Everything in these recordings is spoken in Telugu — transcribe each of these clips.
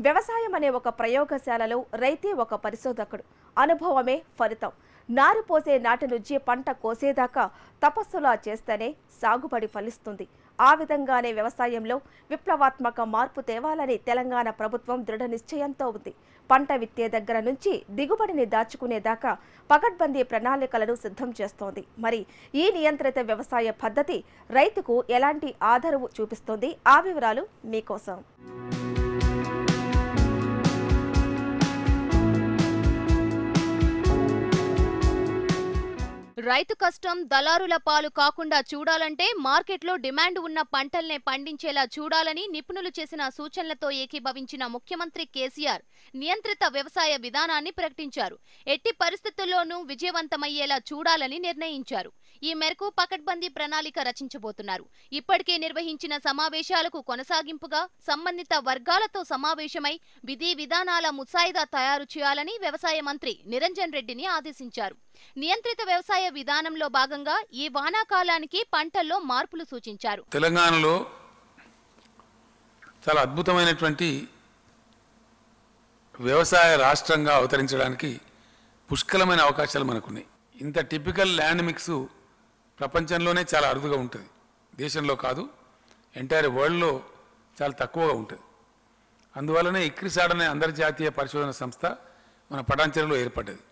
వ్యవసాయం అనే ఒక ప్రయోగశాలలో రైతే ఒక పరిశోధకుడు. అనుభవమే ఫలితం. నారు పోసే నాటి నుంచి పంట కోసేదాకా తపస్సులా చేస్తేనే సాగుబడి ఫలిస్తుంది. ఆ విధంగానే వ్యవసాయంలో విప్లవాత్మక మార్పు తేవాలని తెలంగాణ ప్రభుత్వం దృఢ నిశ్చయంతో ఉంది. పంట విత్తే దగ్గర నుంచి దిగుబడిని దాచుకునేదాకా పకడ్బందీ ప్రణాళికలను సిద్ధం చేస్తోంది. మరి ఈ నియంత్రిత వ్యవసాయ పద్ధతి రైతుకు ఎలాంటి ఆదరవు చూపిస్తోంది? ఆ వివరాలు మీకోసం. రైతు కష్టం దళారుల పాలు కాకుండా చూడాలంటే మార్కెట్లో డిమాండ్ ఉన్న పంటల్నే పండించేలా చూడాలని నిపుణులు చేసిన సూచనలతో ఏకీభవించిన ముఖ్యమంత్రి కేసీఆర్ నియంత్రిత వ్యవసాయ విధానాన్ని ప్రకటించారు. ఎట్టి పరిస్థితుల్లోనూ విజయవంతమయ్యేలా చూడాలని నిర్ణయించారు. ఈ మేరకు పకడ్బందీ ప్రణాళిక రచించబోతున్నారు. ఇప్పటికే నిర్వహించిన సమావేశాలకు కొనసాగింపుగా సంబంధిత వర్గాలతో సమావేశమై విధి విధానాల ముసాయిదా తయారు చేయాలని వ్యవసాయ మంత్రి నిరంజన్ రెడ్డిని ఆదేశించారు. నియంత్రిత వ్యవసాయ విధానంలో భాగంగా ఈ వానాకాలానికి పంటల్లో మార్పులు సూచించారు. తెలంగాణలో చాలా అద్భుతమైనటువంటి వ్యవసాయ రాష్ట్రంగా అవతరించడానికి పుష్కలమైన అవకాశాలు మనకున్నాయి. ఇంత టిపికల్ ల్యాండ్ మిక్స్ ప్రపంచంలోనే చాలా అరుదుగా ఉంటుంది. దేశంలో కాదు, ఎంటైర్ వరల్డ్లో చాలా తక్కువగా ఉంటుంది. అందువల్లనే ఇక్రిసాడ్ అనే అంతర్జాతీయ పరిశోధన సంస్థ మన పటాన్చెరులో ఏర్పడ్డది.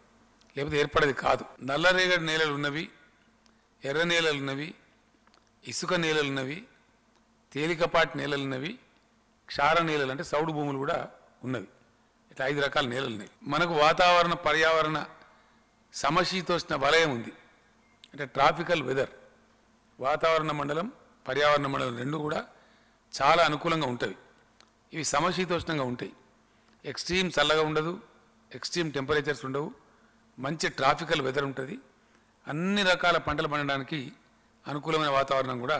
లేకపోతే ఏర్పడేది కాదు. నల్లరేగడి నేలలు ఉన్నవి, ఎర్ర నేలలు ఉన్నవి, ఇసుక నేలలు ఉన్నవి, తేలికపాటి నేలలు ఉన్నవి, క్షార నేలలు అంటే సౌడు భూములు కూడా ఉన్నవి. ఇట్లా 5 రకాల నేలలు ఉన్నాయి. మనకు వాతావరణ పర్యావరణ సమశీతోష్ణ వలయం ఉంది. అంటే ట్రాపికల్ వెదర్. వాతావరణ మండలం పర్యావరణ మండలం రెండు కూడా చాలా అనుకూలంగా ఉంటాయి. ఇవి సమశీతోష్ణంగా ఉంటాయి. ఎక్స్ట్రీమ్ చల్లగా ఉండదు, ఎక్స్ట్రీమ్ టెంపరేచర్స్ ఉండవు, మంచి ట్రాపికల్ వెదర్ ఉంటుంది. అన్ని రకాల పంటలు పండడానికి అనుకూలమైన వాతావరణం కూడా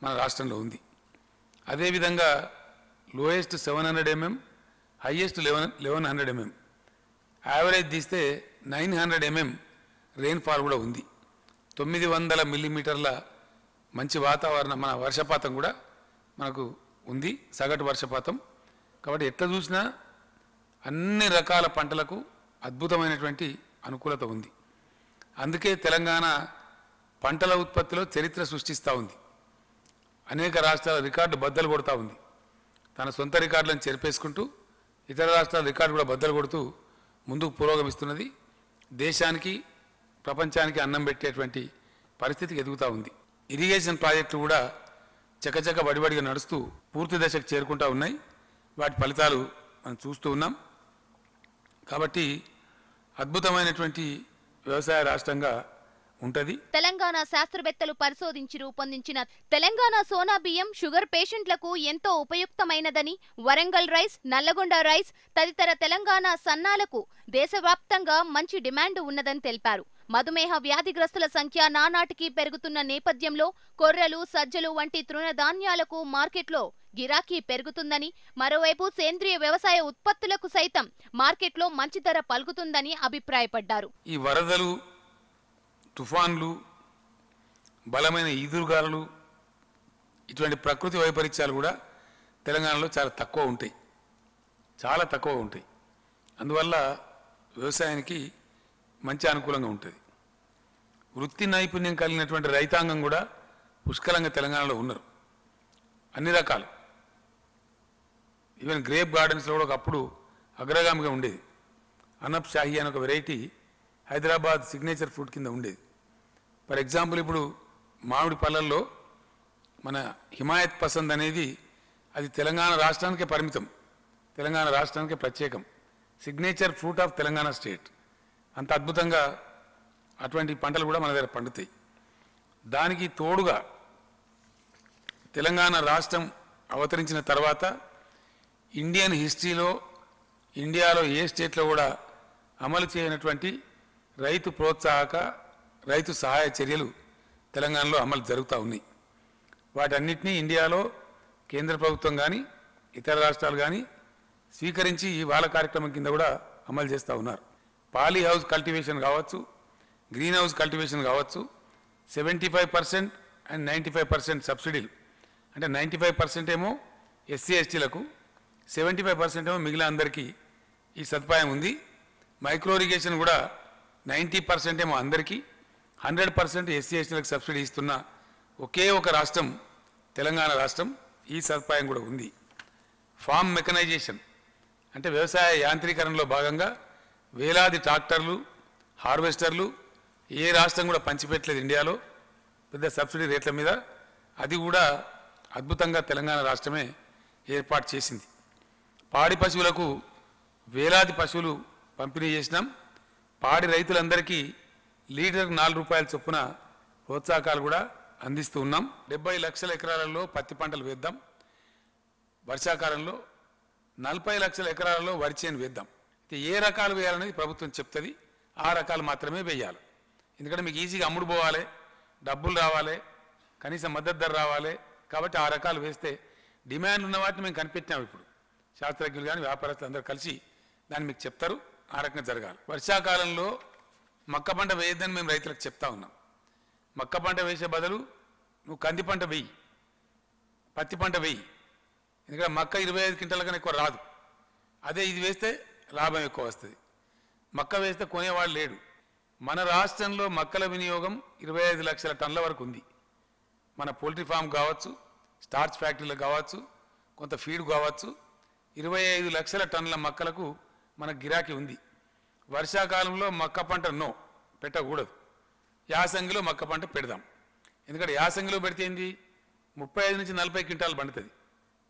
మన రాష్ట్రంలో ఉంది. అదేవిధంగా lowest 700 mm, highest 1100 mm, average తీస్తే 900 mm రెయిన్ఫాల్ కూడా ఉంది. 900 మిల్లీమీటర్ల మంచి వాతావరణం, మన వర్షపాతం కూడా మనకు ఉంది, సగటు వర్షపాతం. కాబట్టి ఎట్లా చూసినా అన్ని రకాల పంటలకు అద్భుతమైనటువంటి అనుకూలత ఉంది. అందుకే తెలంగాణ పంటల ఉత్పత్తిలో చరిత్ర సృష్టిస్తూ ఉంది. అనేక రాష్ట్రాల రికార్డు బద్దలు కొడుతూ ఉంది. తన సొంత రికార్డులను చెరిపేసుకుంటూ ఇతర రాష్ట్రాల రికార్డు కూడా బద్దలు కొడుతూ ముందుకు పురోగమిస్తున్నది. దేశానికి ప్రపంచానికి అన్నం పెట్టేటువంటి పరిస్థితికి ఎదుగుతూ ఉంది. ఇరిగేషన్ ప్రాజెక్టులు కూడా చకచక బడిబడిగా నడుస్తూ పూర్తి దశకు చేరుకుంటూ ఉన్నాయి. వాటి ఫలితాలు మనం చూస్తూ ఉన్నాం. కాబట్టి అద్భుతమైనటువంటి వ్యవసాయ రాష్ట్రంగా ఉంటది. తెలంగాణ శాస్త్రవేత్తలు పరిశోధించి రూపొందించిన తెలంగాణ సోనా బియ్యం షుగర్ పేషెంట్లకు ఎంతో ఉపయుక్తమైనదని, వరంగల్ రైస్, నల్లగొండ రైస్ తదితర తెలంగాణ సన్నాలకు దేశవ్యాప్తంగా మంచి డిమాండ్ ఉన్నదని తెలిపారు. మధుమేహ వ్యాధిగ్రస్తుల సంఖ్య నానాటికి పెరుగుతున్న నేపథ్యంలో కొర్రలు, సజ్జలు వంటి తృణధాన్యాలకు మార్కెట్లో గిరాకీ పెరుగుతుందని, మరోవైపు సేంద్రియ వ్యవసాయ ఉత్పత్తులకు సైతం మార్కెట్లో మంచి ధర పలుకుతుందని అభిప్రాయపడ్డారు. ఈ వరదలు, తుఫాన్లు, బలమైన ఈదురుగాలులు, ఇటువంటి ప్రకృతి వైపరీత్యాలు కూడా తెలంగాణలో చాలా తక్కువ ఉంటాయి, చాలా తక్కువ ఉంటాయి. అందువల్ల వ్యవసాయానికి మంచి అనుకూలంగా ఉంటుంది. వృత్తి నైపుణ్యం కలిగినటువంటి రైతాంగం కూడా పుష్కలంగా తెలంగాణలో ఉన్నారు. అన్ని రకాలు, ఈవెన్ గ్రేప్ గార్డెన్స్లో కూడా ఒకప్పుడు అగ్రగామిగా ఉండేది. అనబ్ షాహీ అనే ఒక వెరైటీ హైదరాబాద్ సిగ్నేచర్ ఫ్రూట్ కింద ఉండేది. ఫర్ ఎగ్జాంపుల్ ఇప్పుడు మామిడి పళ్ళల్లో మన హిమాయత్ పసంద్ అనేది అది తెలంగాణ రాష్ట్రానికే పరిమితం, తెలంగాణ రాష్ట్రానికే ప్రత్యేకం. Signature fruit of Telangana state. అంత అద్భుతంగా అటువంటి పంటలు కూడా మన దగ్గర పండుతాయి. దానికి తోడుగా తెలంగాణ రాష్ట్రం అవతరించిన తర్వాత ఇండియన్ హిస్టరీలో ఇండియాలో ఏ స్టేట్లో కూడా అమలు చేయనటువంటి రైతు ప్రోత్సాహక, రైతు సహాయ చర్యలు తెలంగాణలో అమలు జరుగుతూ ఉన్నాయి. వాటన్నిటినీ ఇండియాలో కేంద్ర ప్రభుత్వం కానీ ఇతర రాష్ట్రాలు కానీ స్వీకరించి ఈ వాళ్ళ కార్యక్రమం కింద కూడా అమలు చేస్తూ ఉన్నారు. పాలీ హౌస్ కల్టివేషన్ కావచ్చు, గ్రీన్ హౌస్ కల్టివేషన్ కావచ్చు, 75% అండ్ 95% సబ్సిడీలు. అంటే 95% ఏమో ఎస్సీ ఎస్టీలకు, 75% ఏమో మిగిలిన అందరికీ ఈ సదుపాయం ఉంది. మైక్రో ఇరిగేషన్ కూడా 90% ఏమో అందరికీ, 100% ఎస్సీ ఎస్టీలకు సబ్సిడీ ఇస్తున్న ఒకే ఒక రాష్ట్రం తెలంగాణ రాష్ట్రం. ఈ సదుపాయం కూడా ఉంది. ఫార్మ్ మెకనైజేషన్ అంటే వ్యవసాయ యాంత్రీకరణలో భాగంగా వేలాది ట్రాక్టర్లు, హార్వెస్టర్లు ఏ రాష్ట్రం కూడా పంచిపెట్టలేదు ఇండియాలో పెద్ద సబ్సిడీ రేట్ల మీద. అది కూడా అద్భుతంగా తెలంగాణ రాష్ట్రమే ఏర్పాటు చేసింది. పాడి పశువులకు వేలాది పశువులు పంపిణీ చేసినాం. పాడి రైతులందరికీ లీటర్కు 4 రూపాయల చొప్పున ప్రోత్సాహకాలు కూడా అందిస్తూ ఉన్నాం. 70 లక్షల ఎకరాలలో పత్తి పంటలు వేద్దాం. వర్షాకాలంలో 40 లక్షల ఎకరాలలో వరి చేను వేద్దాం. ఏ రకాలు వేయాలనేది ప్రభుత్వం చెప్తుంది. ఆ రకాలు మాత్రమే వేయాలి. ఎందుకంటే మీకు ఈజీగా అమ్ముడు పోవాలి, డబ్బులు రావాలి, కనీసం మద్దతు ధర రావాలి. కాబట్టి ఆ రకాలు వేస్తే డిమాండ్ ఉన్న వాటిని మేము కనిపెట్టినాం. ఇప్పుడు శాస్త్రజ్ఞులు కానీ వ్యాపారస్తులు అందరూ కలిసి దాన్ని మీకు చెప్తారు. ఆ రకంగా జరగాలి. వర్షాకాలంలో మక్క పంట వేయద్దని మేము రైతులకు చెప్తా ఉన్నాం. మక్క పంట వేసే బదులు నువ్వు కంది పంట వేయి, పత్తి పంట వేయి. ఎందుకంటే మక్క 25 క్వింటాల కన్నా ఎక్కువ రాదు. అదే ఇది వేస్తే లాభం ఎక్కువ వస్తుంది. మక్క వేస్తే కొనేవాడు లేడు. మన రాష్ట్రంలో మక్కల వినియోగం 25 లక్షల టన్నుల వరకు ఉంది. మన పోల్ట్రీ ఫామ్ కావచ్చు, స్టార్చ్ ఫ్యాక్టరీలు కావచ్చు, కొంత ఫీడ్ కావచ్చు, 25 లక్షల టన్నుల మక్కలకు మన గిరాకీ ఉంది. వర్షాకాలంలో మక్క పంట పెట్టకూడదు. యాసంగిలో మక్క పంట పెడదాం. ఎందుకంటే యాసంగిలో పెడితే ఏంది 35 నుంచి 40 క్వింటాలు పండుతుంది.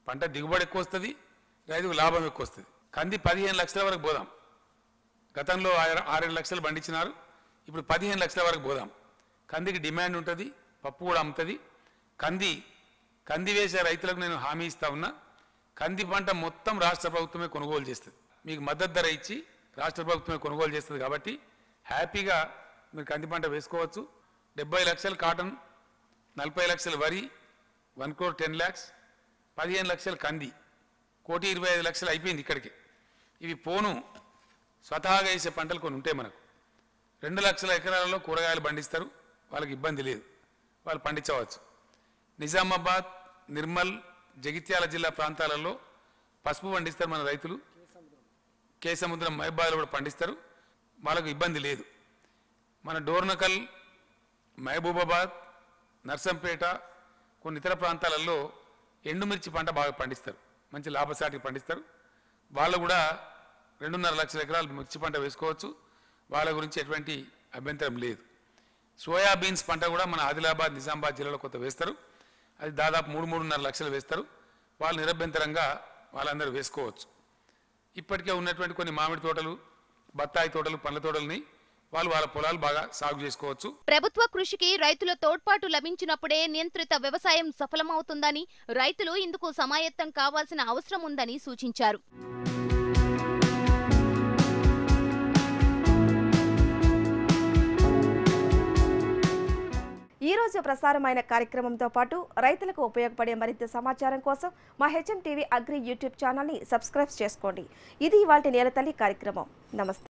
పంట దిగుబడి ఎక్కువ వస్తుంది, రైతుకు లాభం ఎక్కువ వస్తుంది. కంది 15 లక్షల వరకు పోదాం. గతంలో 6-7 లక్షలు పండించినారు, ఇప్పుడు 15 లక్షల వరకు పోదాం. కందికి డిమాండ్ ఉంటుంది, పప్పు కూడా అమ్ముతుంది. కంది వేసే రైతులకు నేను హామీ ఇస్తా ఉన్నా, కంది పంట మొత్తం రాష్ట్ర ప్రభుత్వమే కొనుగోలు చేస్తుంది. మీకు మద్దతు ధర ఇచ్చి రాష్ట్ర ప్రభుత్వమే కొనుగోలు చేస్తుంది. కాబట్టి హ్యాపీగా మీరు కంది పంట వేసుకోవచ్చు. 70 లక్షలు కాటన్, 40 లక్షలు వరి, 1 crore 10 lakhs, 15 లక్షలు కంది, 1,25 లక్షలు అయిపోయింది ఇక్కడికి. ఇవి పోను స్వతహాగా వేసే పంటలు కొన్ని ఉంటాయి మనకు. 2 లక్షల ఎకరాలలో కూరగాయలు పండిస్తారు, వాళ్ళకి ఇబ్బంది లేదు, వాళ్ళు పండించవచ్చు. నిజామాబాద్, నిర్మల్, జగిత్యాల జిల్లా ప్రాంతాలలో పసుపు పండిస్తారు మన రైతులు. కేసముద్రం, మహబాద్లో కూడా పండిస్తారు, వాళ్ళకు ఇబ్బంది లేదు. మన డోర్నకల్, మహబూబాబాద్, నర్సంపేట, కొన్ని ఇతర ప్రాంతాలలో ఎండుమిర్చి పంట బాగా పండిస్తారు, మంచి లాభసాటికి పండిస్తారు. వాళ్ళు కూడా 2.5 లక్షల ఎకరాలు మిర్చి పంట వేసుకోవచ్చు. వాళ్ళ గురించి ఎటువంటి అభ్యంతరం లేదు. సోయాబీన్స్ పంట కూడా మన ఆదిలాబాద్, నిజామాబాద్ జిల్లాలో కొంత వేస్తారు. అది దాదాపు 3-3.5 లక్షలు వేస్తారు. వాళ్ళు నిరభ్యంతరంగా వాళ్ళందరూ వేసుకోవచ్చు. ఇప్పటికే ఉన్నటువంటి కొన్ని మామిడి తోటలు, బత్తాయి తోటలు, పండ్ల తోటలని వాళ్ళ పొలాలు బాగా సాగు చేసుకోవచ్చు. ప్రభుత్వ కృషికి రైతుల తోడ్పాటు లభించినప్పుడే నియంత్రిత వ్యవసాయం సఫలమవుతుందని, రైతులు ఇందుకు సమాయత్తం కావాల్సిన అవసరం ఉందని సూచించారు. ఈ రోజు ప్రసారమైన కార్యక్రమంతో పాటు రైతులకు ఉపయోగపడే మరింత సమాచారం కోసం మా హెచ్ఎం టీవీ అగ్రి యూట్యూబ్ ఛానల్ని సబ్స్క్రైబ్ చేసుకోండి. ఇది ఇవాల్టి నేలతల్లి కార్యక్రమం. నమస్తే.